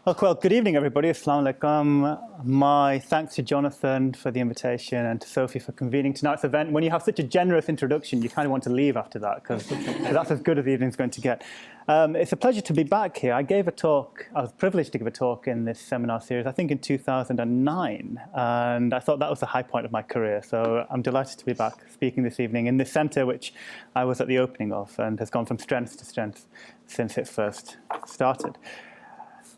Well, good evening, everybody. Assalamu alaikum. My thanks to Jonathan for the invitation and to Sophie for convening tonight's event. When you have such a generous introduction, you kind of want to leave after that because that's as good as the evening's going to get. It's a pleasure to be back here. I gave a talk, I was privileged to give a talk in this seminar series, I think in 2009, and I thought that was the high point of my career. So I'm delighted to be back speaking this evening in this centre, which I was at the opening of and has gone from strength to strength since it first started.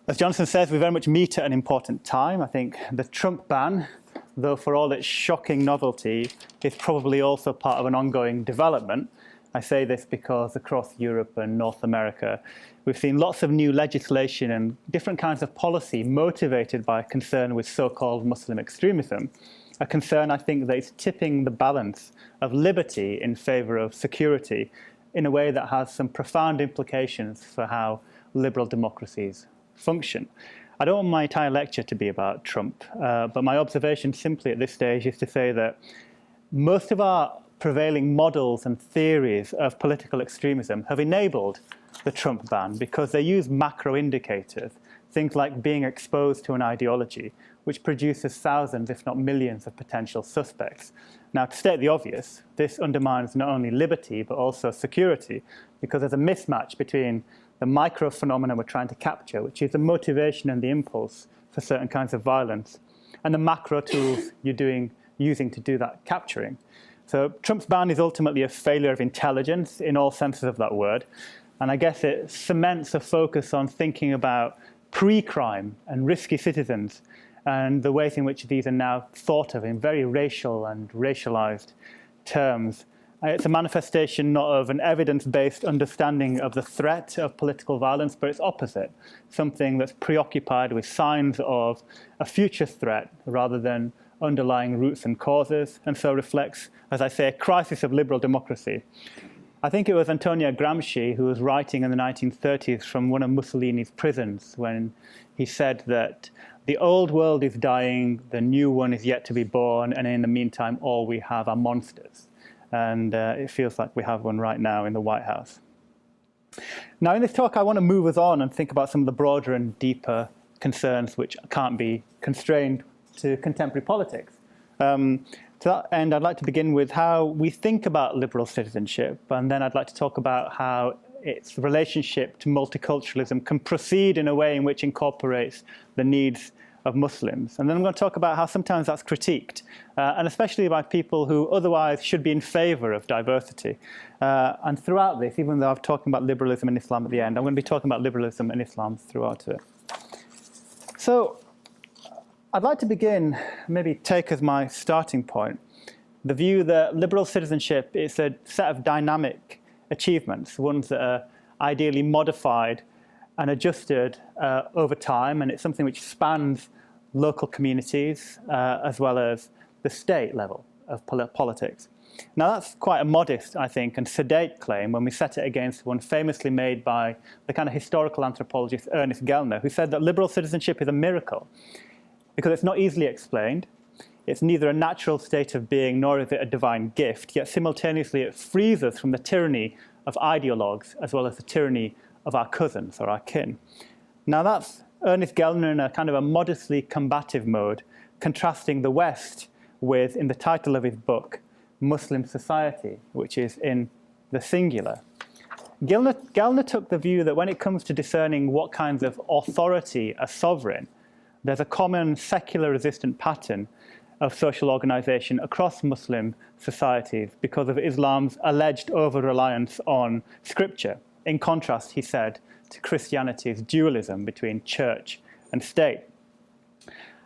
As Jonathan says, we very much meet at an important time. I think the Trump ban, though for all its shocking novelty, is probably also part of an ongoing development. I say this because across Europe and North America, we've seen lots of new legislation and different kinds of policy motivated by concern with so-called Muslim extremism, a concern I think that is tipping the balance of liberty in favour of security in a way that has some profound implications for how liberal democracies function. I don't want my entire lecture to be about Trump, but my observation simply at this stage is to say that most of our prevailing models and theories of political extremism have enabled the Trump ban because they use macro indicators, things like being exposed to an ideology, which produces thousands, if not millions, of potential suspects. Now, to state the obvious, this undermines not only liberty, but also security, because there's a mismatch between the micro phenomena we're trying to capture, which is the motivation and the impulse for certain kinds of violence, and the macro tools you're using to do that capturing. So Trump's ban is ultimately a failure of intelligence in all senses of that word. And I guess it cements a focus on thinking about pre-crime and risky citizens and the ways in which these are now thought of in very racial and racialized terms. It's a manifestation not of an evidence-based understanding of the threat of political violence, but its opposite, something that's preoccupied with signs of a future threat rather than underlying roots and causes, and so reflects, as I say, a crisis of liberal democracy. I think it was Antonio Gramsci who was writing in the 1930s from one of Mussolini's prisons when he said that the old world is dying, the new one is yet to be born, and in the meantime, all we have are monsters. And it feels like we have one right now in the White House. Now, in this talk, I want to move us on and think about some of the broader and deeper concerns which can't be constrained to contemporary politics. To that end, I'd like to begin with how we think about liberal citizenship, and then I'd like to talk about how its relationship to multiculturalism can proceed in a way in which incorporates the needs of Muslims. And then I'm going to talk about how sometimes that's critiqued, and especially by people who otherwise should be in favour of diversity. And throughout this, even though I'm talking about liberalism and Islam at the end, I'm going to be talking about liberalism and Islam throughout it. So I'd like to begin, maybe take as my starting point, the view that liberal citizenship is a set of dynamic achievements, ones that are ideally modified and adjusted over time, and it's something which spans local communities as well as the state level of politics. Now that's quite a modest, I think, and sedate claim when we set it against one famously made by the kind of historical anthropologist Ernest Gellner, who said that liberal citizenship is a miracle because it's not easily explained, it's neither a natural state of being nor is it a divine gift, yet simultaneously it frees us from the tyranny of ideologues as well as the tyranny of our cousins or our kin. Now that's Ernest Gellner in a kind of a modestly combative mode, contrasting the West with, in the title of his book, Muslim society, which is in the singular. Gellner took the view that when it comes to discerning what kinds of authority are sovereign, there's a common secular resistant pattern of social organization across Muslim societies because of Islam's alleged over-reliance on scripture. In contrast, he said, to Christianity's dualism between church and state.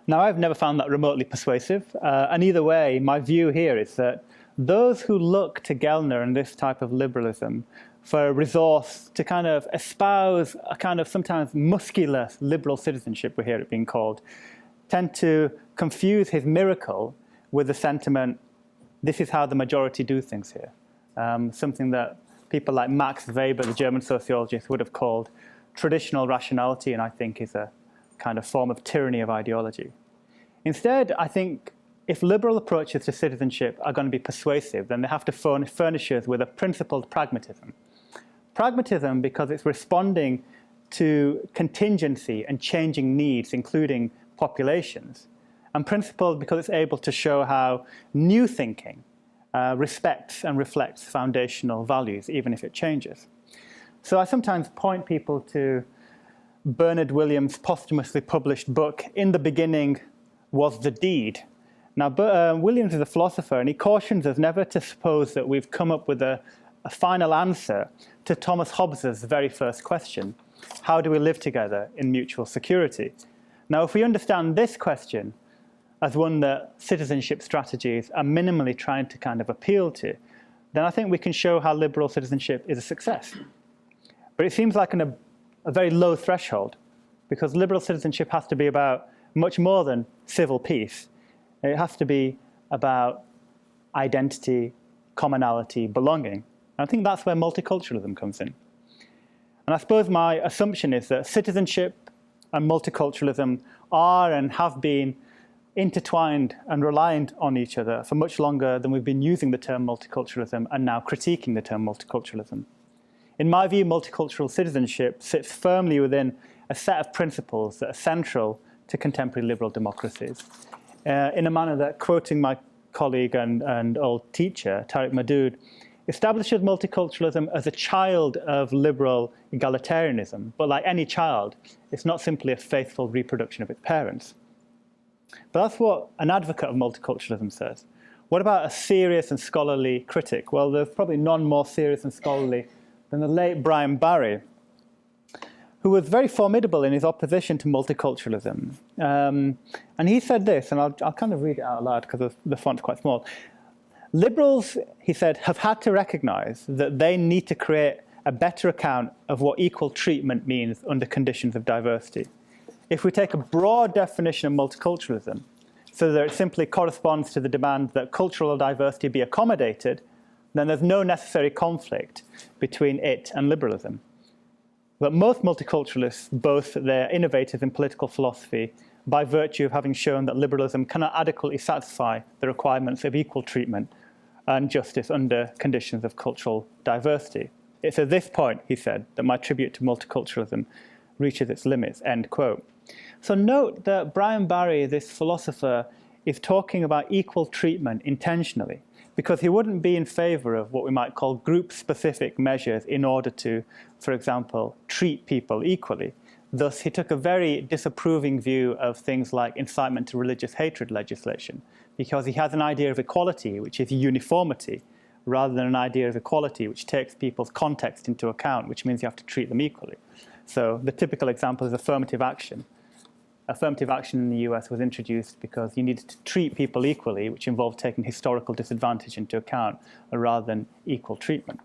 Now, I've never found that remotely persuasive, and either way, my view here is that those who look to Gellner and this type of liberalism for a resource to kind of espouse a kind of sometimes muscular liberal citizenship, we hear it being called, tend to confuse his miracle with the sentiment, this is how the majority do things here. Something that people like Max Weber, the German sociologist, would have called traditional rationality, and I think is a kind of form of tyranny of ideology. Instead, I think if liberal approaches to citizenship are going to be persuasive, then they have to furnish us with a principled pragmatism. Pragmatism because it's responding to contingency and changing needs, including populations. And principled because it's able to show how new thinking respects and reflects foundational values, even if it changes. So I sometimes point people to Bernard Williams' posthumously published book, In the Beginning Was the Deed. Now, Williams is a philosopher, and he cautions us never to suppose that we've come up with a final answer to Thomas Hobbes's very first question: how do we live together in mutual security? Now, if we understand this question as one that citizenship strategies are minimally trying to kind of appeal to, then I think we can show how liberal citizenship is a success. But it seems like a very low threshold, because liberal citizenship has to be about much more than civil peace. It has to be about identity, commonality, belonging. And I think that's where multiculturalism comes in. And I suppose my assumption is that citizenship and multiculturalism are and have been intertwined and reliant on each other for much longer than we've been using the term multiculturalism and now critiquing the term multiculturalism. In my view, multicultural citizenship sits firmly within a set of principles that are central to contemporary liberal democracies, in a manner that, quoting my colleague and old teacher, Tariq Madood, establishes multiculturalism as a child of liberal egalitarianism. But like any child, it's not simply a faithful reproduction of its parents. But that's what an advocate of multiculturalism says. What about a serious and scholarly critic? Well, there's probably none more serious and scholarly than the late Brian Barry, who was very formidable in his opposition to multiculturalism. And he said this, and I'll kind of read it out loud because the font's quite small. Liberals, he said, have had to recognize that they need to create a better account of what equal treatment means under conditions of diversity. If we take a broad definition of multiculturalism, so that it simply corresponds to the demand that cultural diversity be accommodated, then there's no necessary conflict between it and liberalism. But most multiculturalists boast that they're innovators in political philosophy by virtue of having shown that liberalism cannot adequately satisfy the requirements of equal treatment and justice under conditions of cultural diversity. It's at this point, he said, that my tribute to multiculturalism reaches its limits, end quote. So note that Brian Barry, this philosopher, is talking about equal treatment intentionally, because he wouldn't be in favor of what we might call group-specific measures in order to, for example, treat people equally. Thus, he took a very disapproving view of things like incitement to religious hatred legislation, because he has an idea of equality, which is uniformity, rather than an idea of equality, which takes people's context into account, which means you have to treat them equally. So the typical example is affirmative action. Affirmative action in the US was introduced because you needed to treat people equally, which involved taking historical disadvantage into account rather than equal treatment.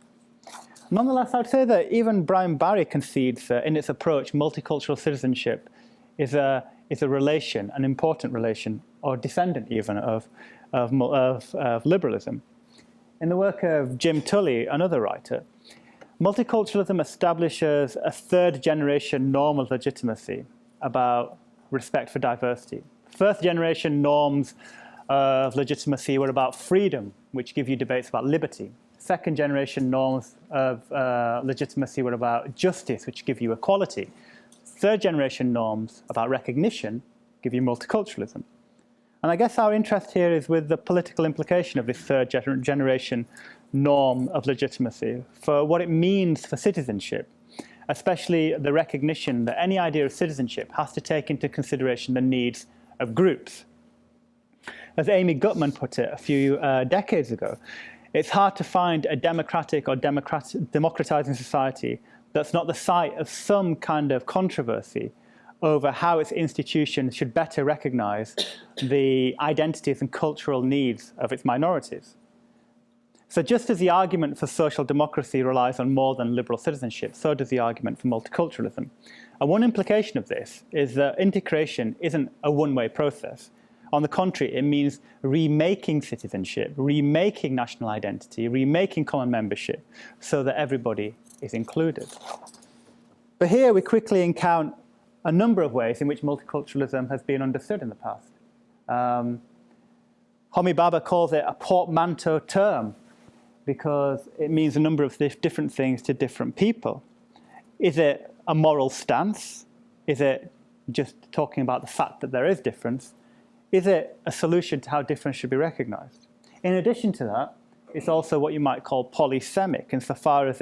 Nonetheless, I would say that even Brian Barry concedes that in its approach, multicultural citizenship is a relation, an important relation, or descendant even of liberalism. In the work of Jim Tully, another writer, multiculturalism establishes a third-generation norm of legitimacy about respect for diversity. First-generation norms of legitimacy were about freedom, which give you debates about liberty. Second-generation norms of legitimacy were about justice, which give you equality. Third-generation norms about recognition give you multiculturalism. And I guess our interest here is with the political implication of this third-generation norm of legitimacy for what it means for citizenship, especially the recognition that any idea of citizenship has to take into consideration the needs of groups. As Amy Gutman put it a few decades ago, it's hard to find a democratic or democratizing society that's not the site of some kind of controversy over how its institutions should better recognize the identities and cultural needs of its minorities. So just as the argument for social democracy relies on more than liberal citizenship, so does the argument for multiculturalism. And one implication of this is that integration isn't a one-way process. On the contrary, it means remaking citizenship, remaking national identity, remaking common membership so that everybody is included. But here we quickly encounter a number of ways in which multiculturalism has been understood in the past. Homi Bhabha calls it a portmanteau term because it means a number of different things to different people. Is it a moral stance? Is it just talking about the fact that there is difference? Is it a solution to how difference should be recognized? In addition to that, it's also what you might call polysemic, insofar as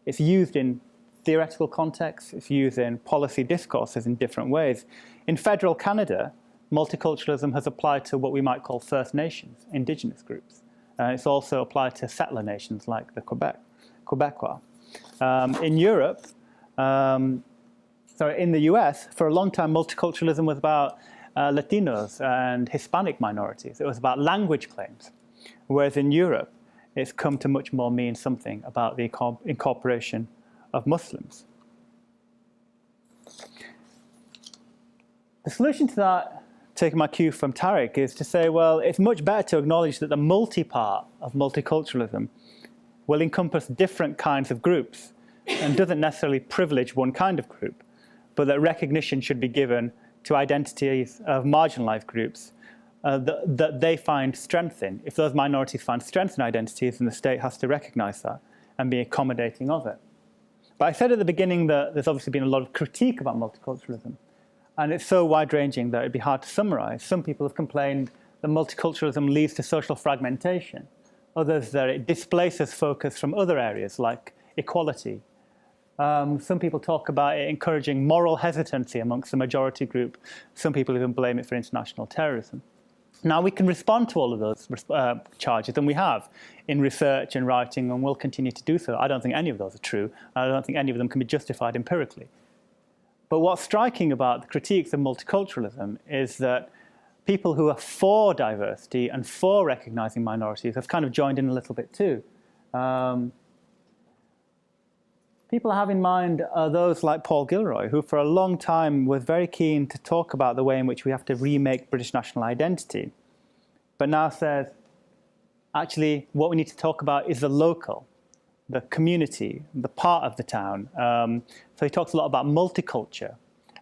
it's used in theoretical contexts, it's used in policy discourses in different ways. In federal Canada, multiculturalism has applied to what we might call First Nations, indigenous groups. It's also applied to settler nations like the Quebecois. In Europe, in the US, for a long time, multiculturalism was about Latinos and Hispanic minorities. It was about language claims. Whereas in Europe, it's come to much more mean something about the incorporation of Muslims. The solution to that, taking my cue from Tariq, is to say, well, it's much better to acknowledge that the multi-part of multiculturalism will encompass different kinds of groups and doesn't necessarily privilege one kind of group, but that recognition should be given to identities of marginalized groups that they find strength in. If those minorities find strength in identities, then the state has to recognize that and be accommodating of it. But I said at the beginning that there's obviously been a lot of critique about multiculturalism, and it's so wide-ranging that it'd be hard to summarize. Some people have complained that multiculturalism leads to social fragmentation. Others that it displaces focus from other areas like equality. Some people talk about it encouraging moral hesitancy amongst the majority group. Some people even blame it for international terrorism. Now, we can respond to all of those charges, and we have in research and writing, and will continue to do so. I don't think any of those are true. I don't think any of them can be justified empirically. But what's striking about the critiques of multiculturalism is that people who are for diversity and for recognizing minorities have kind of joined in a little bit too. People I have in mind are those like Paul Gilroy, who for a long time was very keen to talk about the way in which we have to remake British national identity, but now says, actually, what we need to talk about is the local, the community, the part of the town. So he talks a lot about multiculture,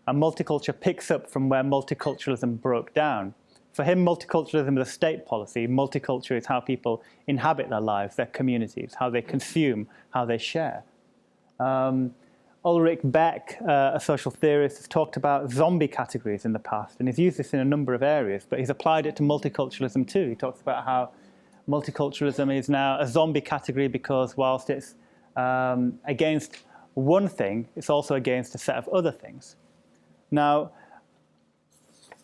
and multiculture picks up from where multiculturalism broke down. For him, multiculturalism is a state policy. Multiculture is how people inhabit their lives, their communities, how they consume, how they share. Ulrich Beck, a social theorist, has talked about zombie categories in the past, and he's used this in a number of areas, but he's applied it to multiculturalism too. He talks about how multiculturalism is now a zombie category because whilst it's against one thing, it's also against a set of other things. Now,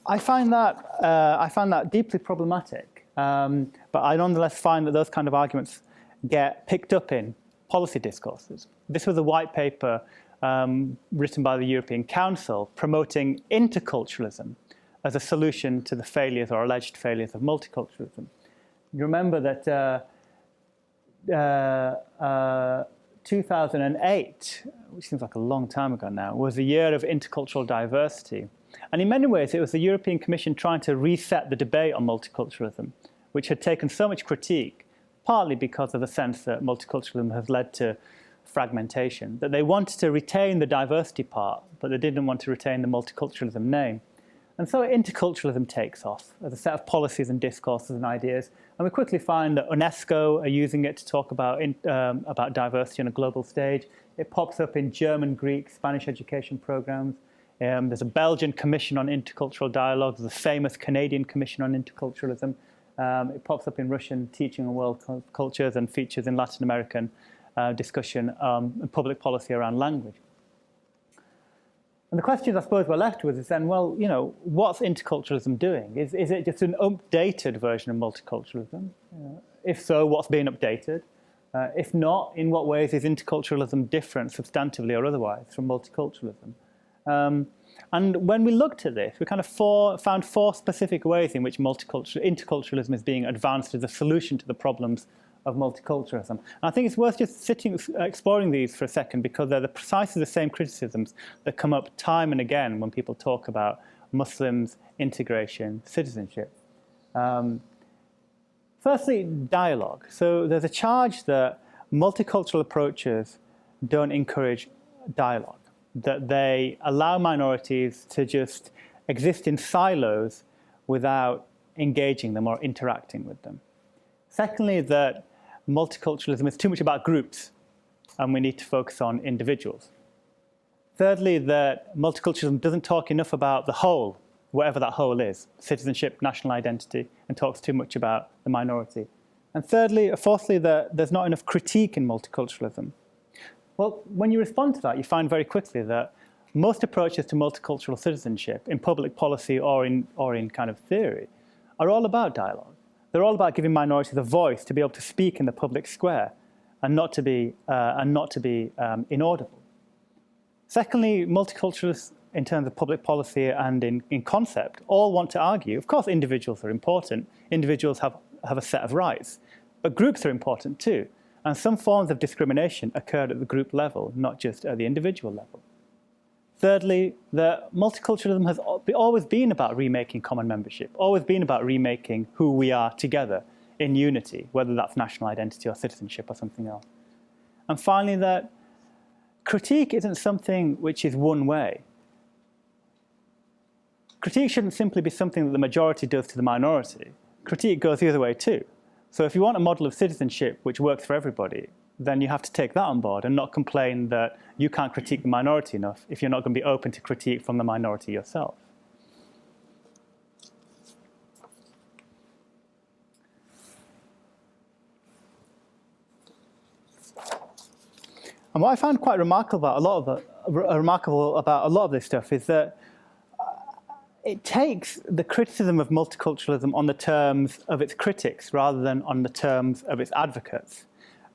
I find that deeply problematic, but I nonetheless find that those kind of arguments get picked up in policy discourses. This was a white paper written by the European Council promoting interculturalism as a solution to the failures or alleged failures of multiculturalism. You remember that 2008, which seems like a long time ago now, was the year of intercultural diversity. And in many ways, it was the European Commission trying to reset the debate on multiculturalism, which had taken so much critique, partly because of the sense that multiculturalism has led to fragmentation, that they wanted to retain the diversity part, but they didn't want to retain the multiculturalism name. And so interculturalism takes off as a set of policies and discourses and ideas. And we quickly find that UNESCO are using it to talk about diversity on a global stage. It pops up in German, Greek, Spanish education programs. There's a Belgian Commission on Intercultural Dialogue. There's a famous Canadian Commission on Interculturalism. It pops up in Russian teaching on world cultures and features in Latin American discussion and public policy around language. And the questions I suppose we're left with is then, well, you know, what's interculturalism doing? Is it just an updated version of multiculturalism? If so, what's being updated? If not, in what ways is interculturalism different substantively or otherwise from multiculturalism? And when we looked at this, we kind of found four specific ways in which interculturalism is being advanced as a solution to the problems of multiculturalism. And I think it's worth just exploring these for a second, because they're precisely the same criticisms that come up time and again when people talk about Muslims, integration, citizenship. Firstly, dialogue. So there's a charge that multicultural approaches don't encourage dialogue, that they allow minorities to just exist in silos without engaging them or interacting with them. Secondly, that multiculturalism is too much about groups, and we need to focus on individuals. Thirdly, that multiculturalism doesn't talk enough about the whole, whatever that whole is, citizenship, national identity, and talks too much about the minority. And fourthly, that there's not enough critique in multiculturalism. Well, when you respond to that, you find very quickly that most approaches to multicultural citizenship in public policy or in kind of theory are all about dialogue. They're all about giving minorities a voice to be able to speak in the public square and not to be inaudible. Secondly, multiculturalists in terms of public policy and in concept all want to argue, of course individuals are important, individuals have a set of rights, but groups are important too. And some forms of discrimination occurred at the group level, not just at the individual level. Thirdly, that multiculturalism has always been about remaking common membership, always been about remaking who we are together in unity, whether that's national identity or citizenship or something else. And finally, that critique isn't something which is one way. Critique shouldn't simply be something that the majority does to the minority. Critique goes the other way too. So if you want a model of citizenship which works for everybody, then you have to take that on board and not complain that you can't critique the minority enough if you're not going to be open to critique from the minority yourself. And what I find quite remarkable about a lot of this stuff is that it takes the criticism of multiculturalism on the terms of its critics rather than on the terms of its advocates.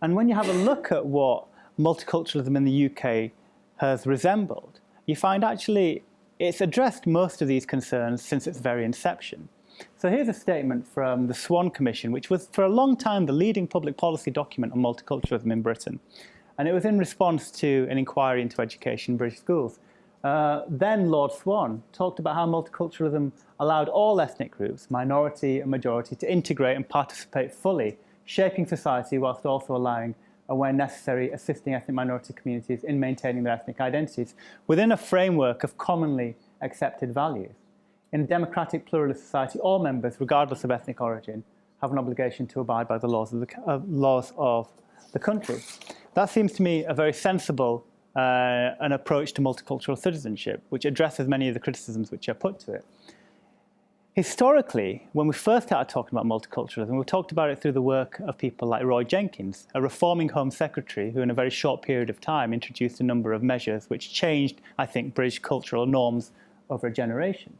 And when you have a look at what multiculturalism in the UK has resembled, you find actually it's addressed most of these concerns since its very inception. So here's a statement from the Swan Commission, which was for a long time the leading public policy document on multiculturalism in Britain. And it was in response to an inquiry into education in British schools. Then Lord Swan talked about how multiculturalism allowed all ethnic groups, minority and majority, to integrate and participate fully, shaping society whilst also allowing, where necessary, assisting ethnic minority communities in maintaining their ethnic identities within a framework of commonly accepted values. In a democratic pluralist society, all members, regardless of ethnic origin, have an obligation to abide by the laws of the country. That seems to me a very sensible an approach to multicultural citizenship, which addresses many of the criticisms which are put to it. Historically, when we first started talking about multiculturalism, we talked about it through the work of people like Roy Jenkins, a reforming Home Secretary who in a very short period of time introduced a number of measures which changed, I think, British cultural norms over a generation.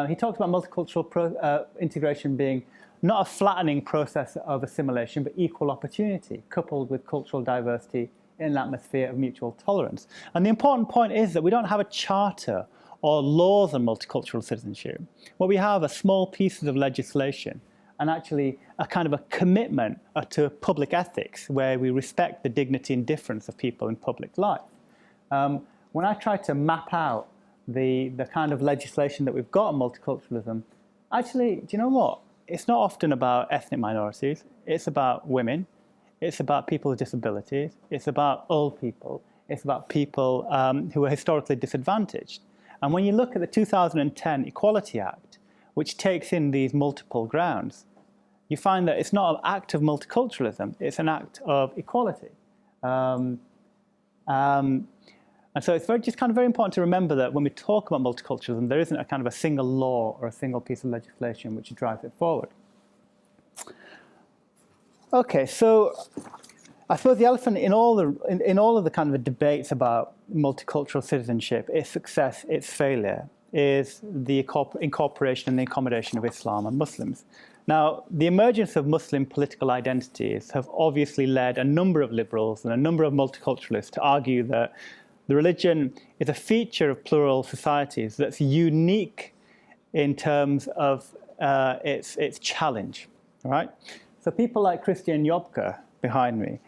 He talked about multicultural integration being not a flattening process of assimilation, but equal opportunity, coupled with cultural diversity in an atmosphere of mutual tolerance. And the important point is that we don't have a charter or laws on multicultural citizenship. What we have are small pieces of legislation and actually a kind of a commitment to public ethics where we respect the dignity and difference of people in public life. When I try to map out the kind of legislation that we've got on multiculturalism, actually, do you know what? It's not often about ethnic minorities. It's about women. It's about people with disabilities. It's about old people. It's about people who are historically disadvantaged. And when you look at the 2010 Equality Act, which takes in these multiple grounds, you find that it's not an act of multiculturalism, it's an act of equality. And so it's just kind of very important to remember that when we talk about multiculturalism, there isn't a kind of a single law or a single piece of legislation which drives it forward. Okay, so I suppose the elephant in all of the kind of debates about multicultural citizenship, its success, its failure, is the incorporation and the accommodation of Islam and Muslims. Now, the emergence of Muslim political identities have obviously led a number of liberals and a number of multiculturalists to argue that the religion is a feature of plural societies that's unique in terms of its challenge. All right? So people like Christian Jobker behind me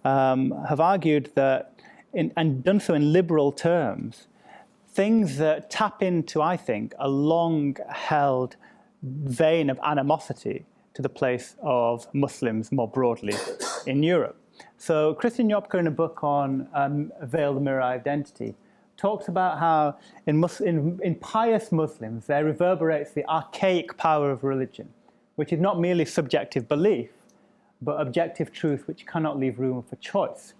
have argued that, and done so in liberal terms, things that tap into, I think, a long-held vein of animosity to the place of Muslims more broadly in Europe. So Christian Jobker, in a book on Veiled Mirror Identity, talks about how in pious Muslims there reverberates the archaic power of religion, which is not merely subjective belief, but objective truth which cannot leave room for choice.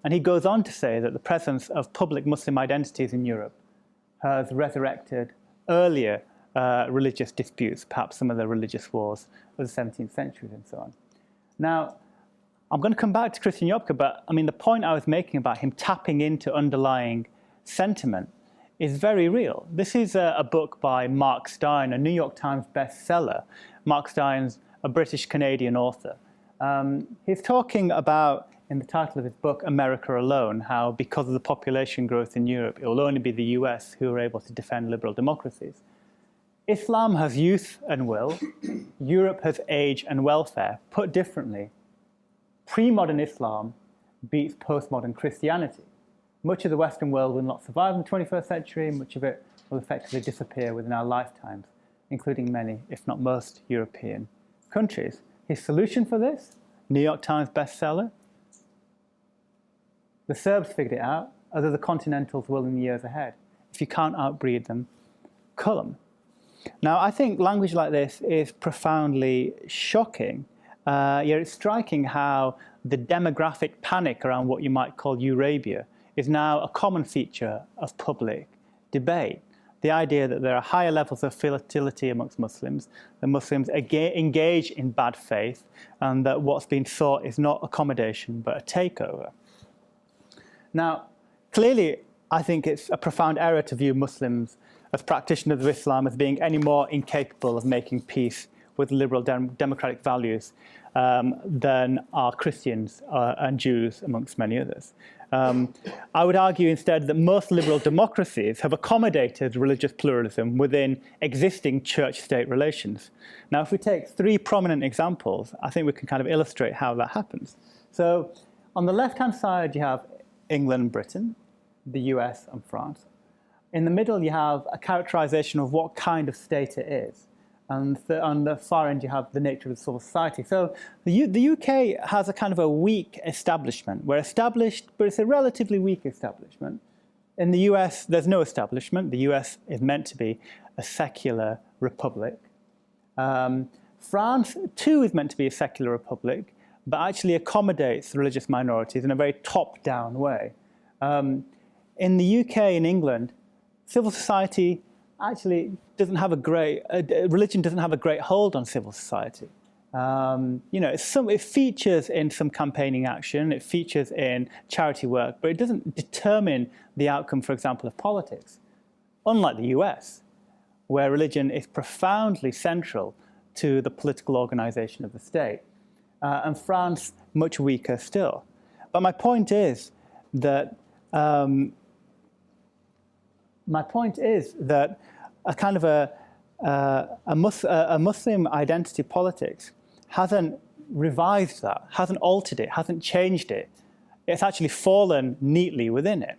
And he goes on to say that the presence of public Muslim identities in Europe has resurrected earlier religious disputes, perhaps some of the religious wars of the 17th century and so on. Now, I'm going to come back to Christian Jopke, but I mean, the point I was making about him tapping into underlying sentiment is very real. This is a book by Mark Steyn, a New York Times bestseller. Mark Steyn's a British-Canadian author. He's talking about, in the title of his book, America Alone, how because of the population growth in Europe, it will only be the US who are able to defend liberal democracies. Islam has youth and will. Europe has age and welfare. Put differently, pre-modern Islam beats postmodern Christianity. Much of the Western world will not survive in the 21st century. Much of it will effectively disappear within our lifetimes, including many, if not most, European countries. His solution for this, New York Times bestseller, the Serbs figured it out, as do the Continentals will in the years ahead. If you can't outbreed them, cull them. Now, I think language like this is profoundly shocking. Yet it's striking how the demographic panic around what you might call Eurabia is now a common feature of public debate. The idea that there are higher levels of fertility amongst Muslims, that Muslims engage in bad faith, and that what's being sought is not accommodation but a takeover. Now, clearly, I think it's a profound error to view Muslims as practitioners of Islam as being any more incapable of making peace with liberal democratic values than are Christians and Jews, amongst many others. I would argue instead that most liberal democracies have accommodated religious pluralism within existing church-state relations. Now, if we take three prominent examples, I think we can kind of illustrate how that happens. So on the left-hand side, you have England, Britain, the US, and France. In the middle, you have a characterization of what kind of state it is. And on the far end, you have the nature of the civil society. So the UK has a kind of a weak establishment. We're established, but it's a relatively weak establishment. In the US, there's no establishment. The US is meant to be a secular republic. France, too, is meant to be a secular republic, but actually accommodates religious minorities in a very top-down way. In the UK and England, civil society actually doesn't have a great, religion doesn't have a great hold on civil society. It features in some campaigning action, it features in charity work, but it doesn't determine the outcome, for example, of politics. Unlike the US, where religion is profoundly central to the political organization of the state. And France, much weaker still. But my point is that a kind of a Muslim identity politics hasn't revised that, hasn't altered it, hasn't changed it. It's actually fallen neatly within it.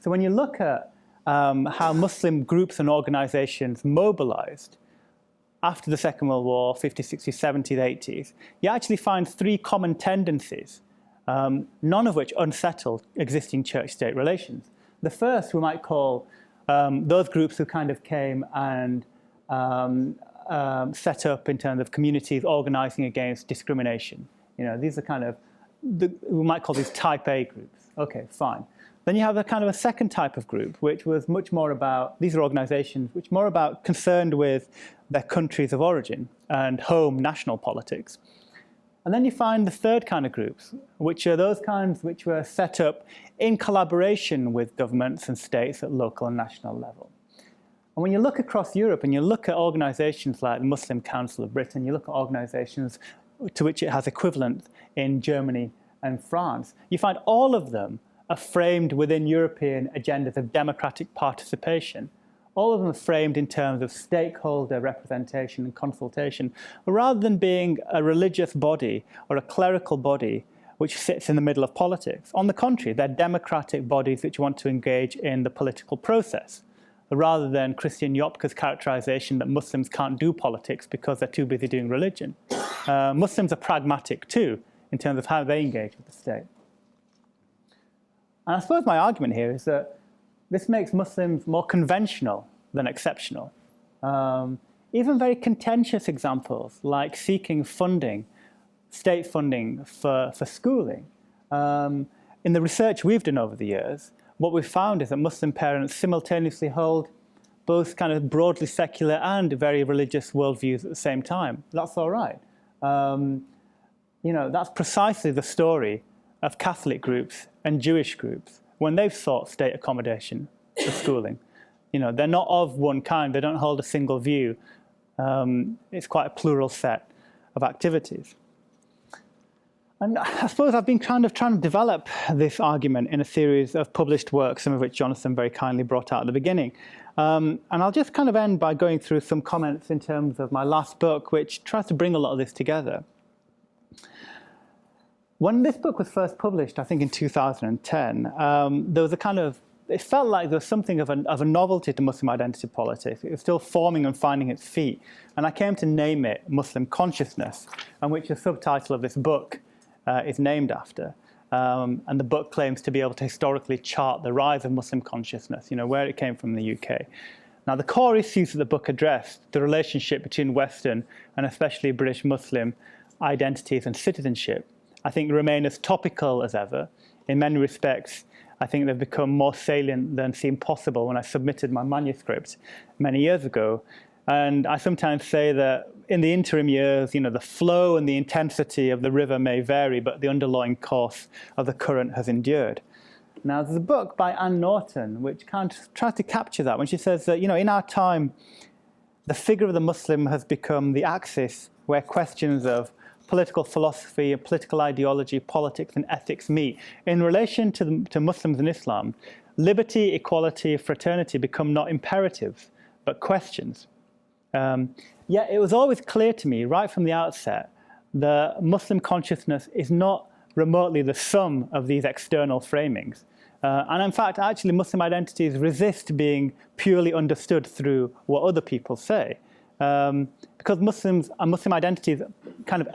So when you look at how Muslim groups and organizations mobilized after the Second World War, 50s, 60s, 70s, 80s, you actually find three common tendencies, none of which unsettled existing church-state relations. The first we might call those groups who kind of came and set up in terms of communities organizing against discrimination. These are kind of, we might call these type A groups. Okay, fine. Then you have a kind of a second type of group, which was much more about, these are organizations which more about concerned with their countries of origin and home national politics. And then you find the third kind of groups, which are those kinds which were set up in collaboration with governments and states at local and national level. And when you look across Europe and you look at organizations like the Muslim Council of Britain, you look at organizations to which it has equivalent in Germany and France, you find all of them are framed within European agendas of democratic participation. All of them are framed in terms of stakeholder representation and consultation, rather than being a religious body or a clerical body which sits in the middle of politics. On the contrary, they're democratic bodies which want to engage in the political process, rather than Christian Jopke's characterization that Muslims can't do politics because they're too busy doing religion. Muslims are pragmatic too, in terms of how they engage with the state. And I suppose my argument here is that this makes Muslims more conventional than exceptional. Even very contentious examples like seeking funding, state funding for schooling, in the research we've done over the years, what we've found is that Muslim parents simultaneously hold both kind of broadly secular and very religious worldviews at the same time. That's all right. That's precisely the story of Catholic groups and Jewish groups when they've sought state accommodation for schooling. They're not of one kind. They don't hold a single view. It's quite a plural set of activities. And I suppose I've been kind of trying to develop this argument in a series of published works, some of which Jonathan very kindly brought out at the beginning. And I'll just kind of end by going through some comments in terms of my last book, which tries to bring a lot of this together. When this book was first published, I think in 2010, there was a kind of, it felt like there was something of a novelty to Muslim identity politics. It was still forming and finding its feet. And I came to name it Muslim Consciousness, and which the subtitle of this book is named after. And the book claims to be able to historically chart the rise of Muslim consciousness, where it came from in the UK. Now, the core issues that the book addressed, the relationship between Western and especially British Muslim identities and citizenship, I think remain as topical as ever. In many respects, I think they've become more salient than seemed possible when I submitted my manuscript many years ago. And I sometimes say that in the interim years, the flow and the intensity of the river may vary, but the underlying course of the current has endured. Now, there's a book by Anne Norton which kind of tries to capture that when she says that, in our time, the figure of the Muslim has become the axis where questions of political philosophy, political ideology, politics, and ethics meet. In relation to Muslims and Islam, liberty, equality, fraternity become not imperatives, but questions. Yet it was always clear to me right from the outset that Muslim consciousness is not remotely the sum of these external framings. And in fact, actually, Muslim identities resist being purely understood through what other people say. Because Muslims and Muslim identities kind of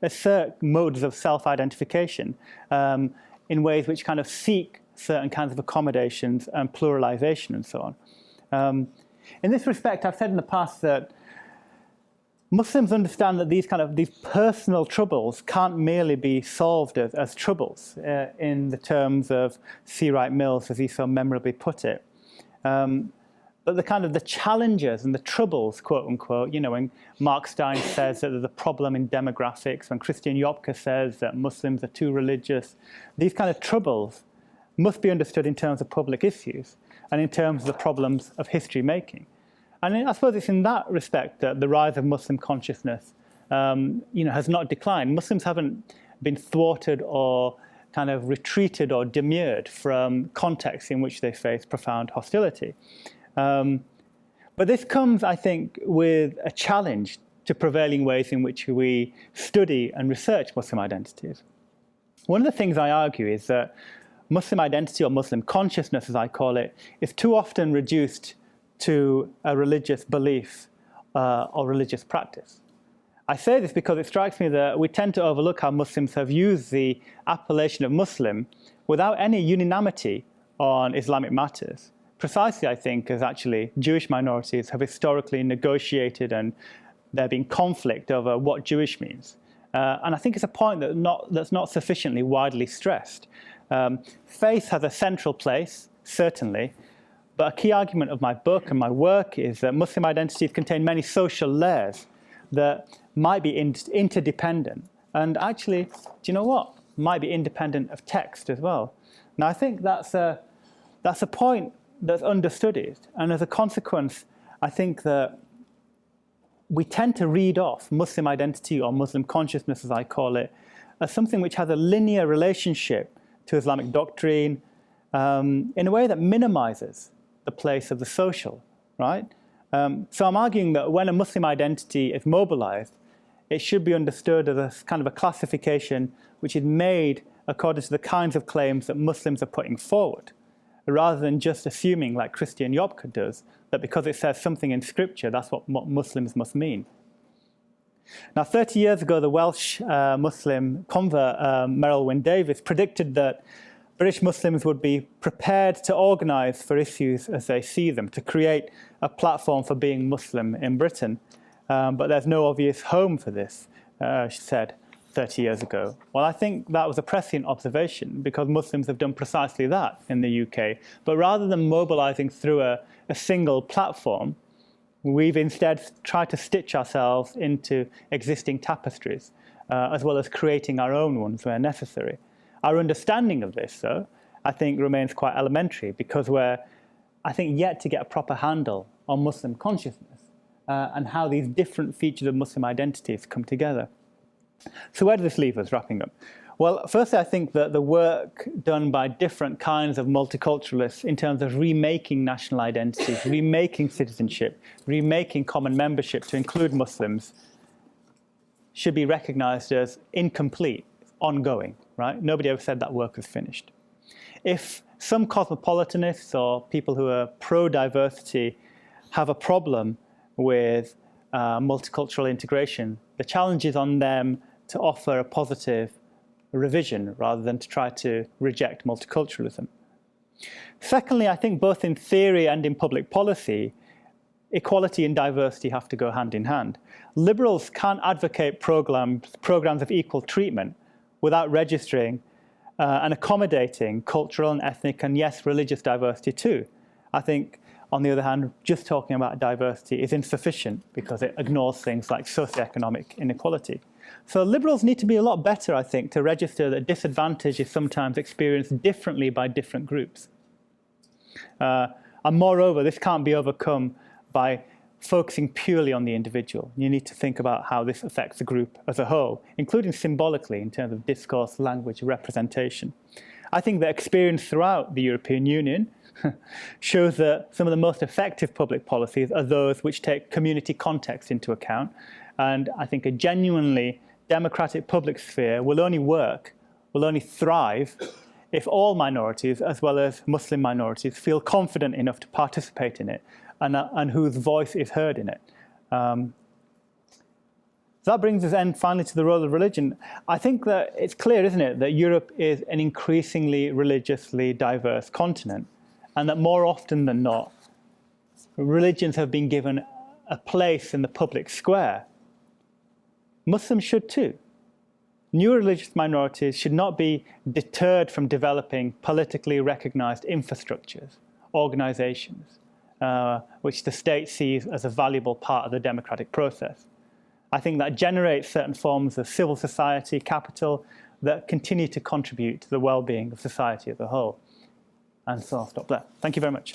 assert modes of self-identification in ways which kind of seek certain kinds of accommodations and pluralization and so on. In this respect, I've said in the past that Muslims understand that these personal troubles can't merely be solved as troubles in the terms of C. Wright Mills, as he so memorably put it. But the challenges and the troubles, quote unquote, when Mark Stein says that there's a problem in demographics, when Christian Yopka says that Muslims are too religious, these kind of troubles must be understood in terms of public issues and in terms of the problems of history making. And I suppose it's in that respect that the rise of Muslim consciousness, has not declined. Muslims haven't been thwarted or kind of retreated or demurred from contexts in which they face profound hostility. But this comes, I think, with a challenge to prevailing ways in which we study and research Muslim identities. One of the things I argue is that Muslim identity, or Muslim consciousness, as I call it, is too often reduced to a religious belief or religious practice. I say this because it strikes me that we tend to overlook how Muslims have used the appellation of Muslim without any unanimity on Islamic matters. Precisely, I think, as actually Jewish minorities have historically negotiated and there been conflict over what Jewish means. And I think it's a point that's not sufficiently widely stressed. Faith has a central place, certainly, but a key argument of my book and my work is that Muslim identities contain many social layers that might be interdependent. And actually, do you know what? Might be independent of text as well. Now, I think that's a point that's understudied. And as a consequence, I think that we tend to read off Muslim identity, or Muslim consciousness, as I call it, as something which has a linear relationship to Islamic doctrine in a way that minimizes the place of the social, right? So I'm arguing that when a Muslim identity is mobilized, it should be understood as a kind of a classification which is made according to the kinds of claims that Muslims are putting forward, rather than just assuming, like Christian Yopka does, that because it says something in Scripture, that's what Muslims must mean. Now, 30 years ago, the Welsh Muslim convert Merrill Wynne Davies predicted that British Muslims would be prepared to organize for issues as they see them, to create a platform for being Muslim in Britain. But there's no obvious home for this, she said. 30 years ago? Well, I think that was a prescient observation because Muslims have done precisely that in the UK. But rather than mobilizing through a single platform, we've instead tried to stitch ourselves into existing tapestries, as well as creating our own ones where necessary. Our understanding of this, though, I think remains quite elementary because we're, I think, yet to get a proper handle on Muslim consciousness and how these different features of Muslim identities come together. So where does this leave us, wrapping up? Well, firstly, I think that the work done by different kinds of multiculturalists in terms of remaking national identities, remaking citizenship, remaking common membership to include Muslims should be recognized as incomplete, ongoing, right? Nobody ever said that work was finished. If some cosmopolitanists or people who are pro-diversity have a problem with multicultural integration, the challenge is on them to offer a positive revision rather than to try to reject multiculturalism. Secondly, I think both in theory and in public policy, equality and diversity have to go hand in hand. Liberals can't advocate programs of equal treatment without registering and accommodating cultural and ethnic and, yes, religious diversity too. I think, on the other hand, just talking about diversity is insufficient because it ignores things like socioeconomic inequality. So liberals need to be a lot better, I think, to register that disadvantage is sometimes experienced differently by different groups. And moreover, this can't be overcome by focusing purely on the individual. You need to think about how this affects the group as a whole, including symbolically in terms of discourse, language, representation. I think that experience throughout the European Union shows that some of the most effective public policies are those which take community context into account. And I think a genuinely democratic public sphere will only work, will only thrive, if all minorities, as well as Muslim minorities, feel confident enough to participate in it and whose voice is heard in it. So that brings us then finally to the role of religion. I think that it's clear, isn't it, that Europe is an increasingly religiously diverse continent, and that more often than not, religions have been given a place in the public square. Muslims should too. New religious minorities should not be deterred from developing politically recognized infrastructures, organizations, which the state sees as a valuable part of the democratic process. I think that generates certain forms of civil society capital that continue to contribute to the well-being of society as a whole. And so I'll stop there. Thank you very much.